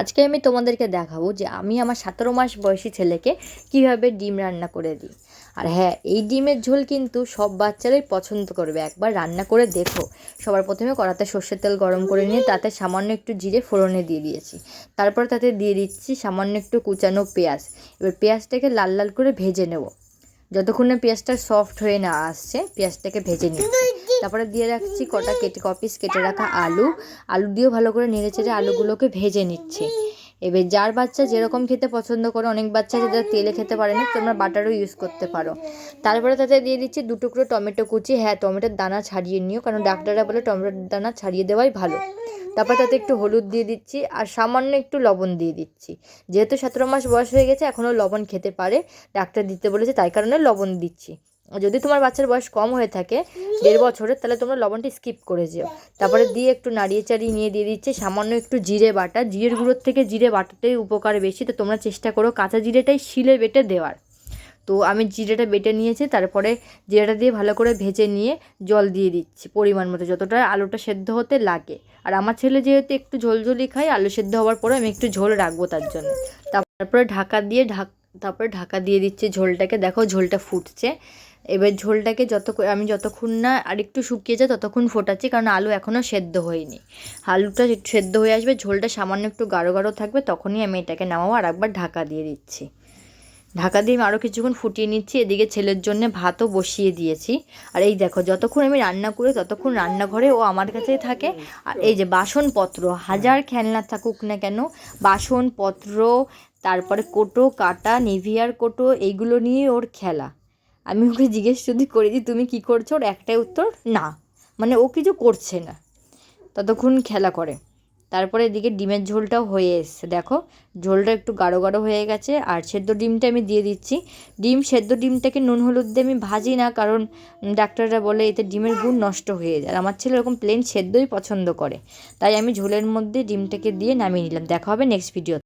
আজকে আমি তোমাদেরকে দেখাবো যে আমি আমার 17 মাস বয়সী ছেলেকে কিভাবে ডিম রান্না করে দিই। আর হ্যাঁ, এই ডিমের ঝোল কিন্তু সব বাচ্চারাই পছন্দ করবে। একবার রান্না করে দেখো। সবার প্রথমে কড়াতে সর্ষের তেল গরম করে নিয়ে তাতে সামান্য একটু জিরে ফোড়নে দিয়ে দিয়েছি। তারপর তাতে দিয়ে দিচ্ছি সামান্য একটু কুচানো পেঁয়াজ। এবার পেঁয়াজটাকে লাল লাল করে ভেজে নেব। যতক্ষণ না পেঁয়াজটা সফট হয়ে না আসছে পেঁয়াজটাকে ভেজে নিচ্ছি। তারপরে দিয়ে রাখছি কপিস কেটে রাখা আলু দিয়েও ভালো করে নেড়ে চেড়ে আলুগুলোকে ভেজে নিচ্ছি। এবার যার বাচ্চা যেরকম খেতে পছন্দ করে, অনেক বাচ্চা যারা তেলে খেতে পারে না, তোমরা বাটারও ইউজ করতে পারো। তারপরে তাতে দিয়ে দিচ্ছি 2 টুকরো টমেটো কুচি। হ্যাঁ, টমেটোর দানা ছাড়িয়ে নিও, কারণ ডাক্তাররা বলে টমেটোর দানা ছাড়িয়ে দেওয়াই ভালো। তারপর তাতে একটু হলুদ দিয়ে দিচ্ছি আর সামান্য একটু লবণ দিয়ে দিচ্ছি। যেহেতু 17 মাস বয়স হয়ে গেছে, এখনও লবণ খেতে পারে, ডাক্তার দিতে বলেছে, তাই কারণে লবণ দিচ্ছি। যদি তোমার বাচ্চার বয়স কম হয়ে থাকে 1.5 বছরের, তাহলে তোমরা লবণটি স্কিপ করে যেও। তারপরে দিয়ে একটু নাড়িয়ে চাড়িয়ে নিয়ে দিয়ে দিচ্ছে সামান্য একটু জিরে বাটা। জিরের গুঁড়োর থেকে জিরে বাটাটাই উপকার বেশি, তো তোমরা চেষ্টা করো কাঁচা জিরেটাই শিলে বেটে দেওয়ার। তো আমি জিরেটা বেটে নিয়েছি, তারপরে জিরেটা দিয়ে ভালো করে ভেজে নিয়ে জল দিয়ে দিচ্ছি পরিমাণ মতো, যতটা আলুটা সেদ্ধ হতে লাগে। আর আমার ছেলে যেহেতু একটু ঝোলঝোলি খায়, আলু সেদ্ধ হওয়ার পরে আমি একটু ঝোল রাখবো তার জন্য। তারপরে ঢাকা দিয়ে দিচ্ছি ঝোলটাকে। দেখো ঝোলটা ফুটছে। এবার ঝোলটাকে আমি যতক্ষণ না আর একটু শুকিয়ে যায় ততক্ষণ ফোটাচ্ছি, কারণ আলু এখনও সেদ্ধ হয়নি। আলুটা সেদ্ধ হয়ে আসবে, ঝোলটা সামান্য একটু গাঢ় গাঢ় থাকবে, তখনই আমি এটাকে নামাবো। আর একবার ঢাকা দিয়ে দিচ্ছি। ঢাকা দিয়ে আমি আরও কিছুক্ষণ ফুটিয়ে নিচ্ছি। এদিকে ছেলের জন্য ভাতও বসিয়ে দিয়েছি। আর এই দেখো, যতক্ষণ আমি রান্না করি ততক্ষণ রান্নাঘরে ও আমার কাছেই থাকে। আর এই যে বাসনপত্র, হাজার খেলনা থাকুক না কেন, বাসনপত্র, তারপরে কোটো কাটা, নিভিয়ার কোটো, এইগুলো নিয়ে ওর খেলা। আমি ওকে জিজ্ঞেস যদি করি যে তুমি কী করছো, ওর একটাই উত্তর, না। মানে ও কিছু করছে না, ততক্ষণ খেলা করে। তারপরে এদিকে ডিমের ঝোলটাও হয়ে এসছে। দেখো ঝোলটা একটু গাঢ় গাঢ় হয়ে গেছে। আর সেদ্ধ ডিমটা আমি দিয়ে দিচ্ছি। সেদ্ধ ডিমটাকে নুন হলুদ দিয়ে আমি ভাজি না, কারণ ডাক্তাররা বলে এতে ডিমের গুণ নষ্ট হয়ে যায়। আর আমার ছেলে এরকম প্লেন সেদ্ধই পছন্দ করে, তাই আমি ঝোলের মধ্যে ডিমটাকে দিয়ে নামিয়ে নিলাম। দেখা হবে নেক্সট ভিডিও।